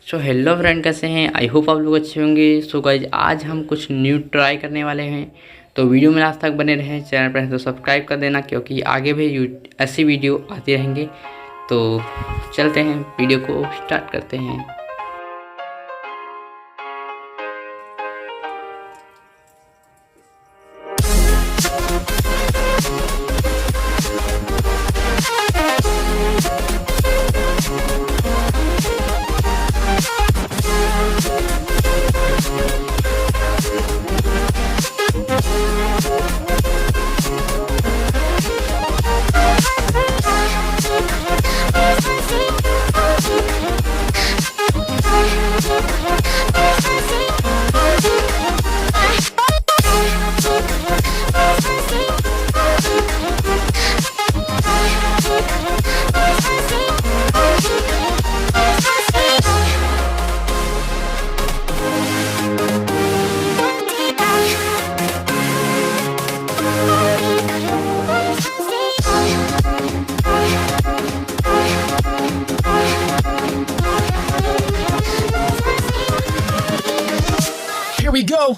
So hello friend, कैसे हैं? I hope आप लोग अच्छे होंगे। सो गाइज, आज हम कुछ न्यू ट्राई करने वाले हैं, तो वीडियो में लास्ट तक बने रहें। चैनल पर तो सब्सक्राइब कर देना, क्योंकि आगे भी ऐसी वीडियो आती रहेंगे। तो चलते हैं, वीडियो को स्टार्ट करते हैं। Here we go.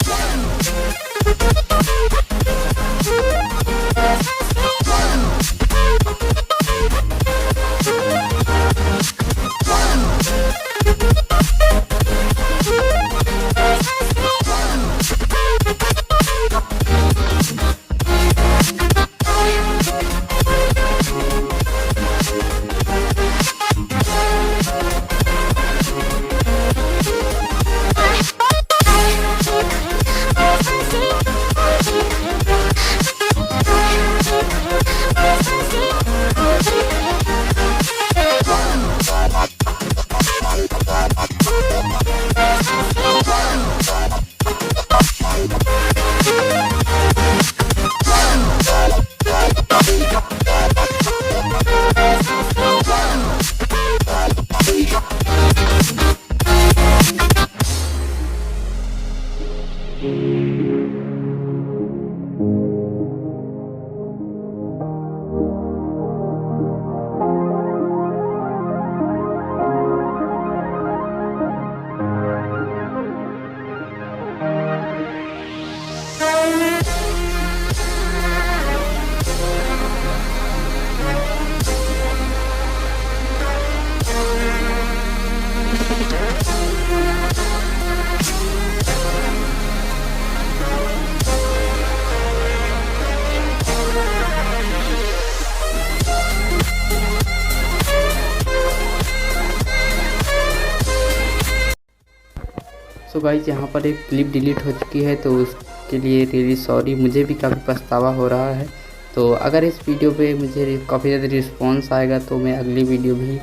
So guys, यहाँ पर एक क्लिप डिलीट हो चुकी है, तो उसके लिए रियली सॉरी। मुझे भी काफ़ी पछतावा हो रहा है। तो अगर इस वीडियो पे मुझे काफ़ी ज़्यादा रिस्पॉन्स आएगा तो मैं अगली वीडियो भी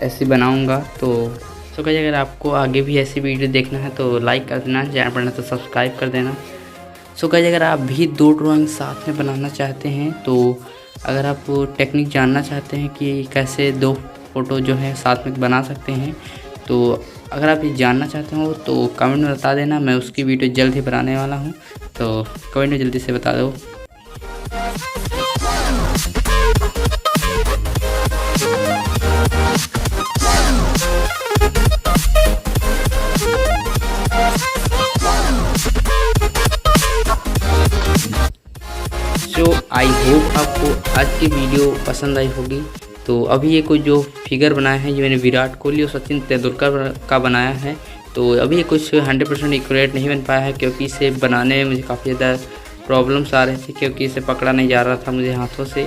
ऐसी बनाऊँगा। तो सो गाइज, अगर आपको आगे भी ऐसी वीडियो देखना है तो लाइक कर देना, चैनल पर तो सब्सक्राइब कर देना। सो गाइज, अगर आप भी 2 ड्राइंग साथ में बनाना चाहते हैं, तो अगर आप टेक्निक जानना चाहते हैं कि कैसे 2 फ़ोटो जो है साथ में बना सकते हैं, तो अगर आप ये जानना चाहते हो तो कमेंट में बता देना। मैं उसकी वीडियो जल्द ही बनाने वाला हूँ, तो कमेंट में जल्दी से बता दो। सो आई होप आपको आज की वीडियो पसंद आई होगी। तो अभी ये कुछ जो फिगर बनाया है, ये मैंने विराट कोहली और सचिन तेंदुलकर का बनाया है। तो अभी ये कुछ 100% एक्यूरेट नहीं बन पाया है, क्योंकि इसे बनाने में मुझे काफ़ी ज़्यादा प्रॉब्लम्स आ रहे थे, क्योंकि इसे पकड़ा नहीं जा रहा था मुझे हाथों से।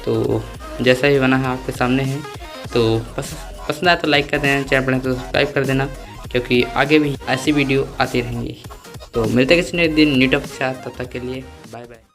तो जैसा भी बना है आपके सामने है। तो पसंद आया तो लाइक कर देना, चैनल पर तो सब्सक्राइब कर देना, क्योंकि आगे भी ऐसी वीडियो आती रहेंगी। तो मिलते हैं किसी नए दिन न्यू टॉपिक के साथ। तब तक के लिए बाय बाय।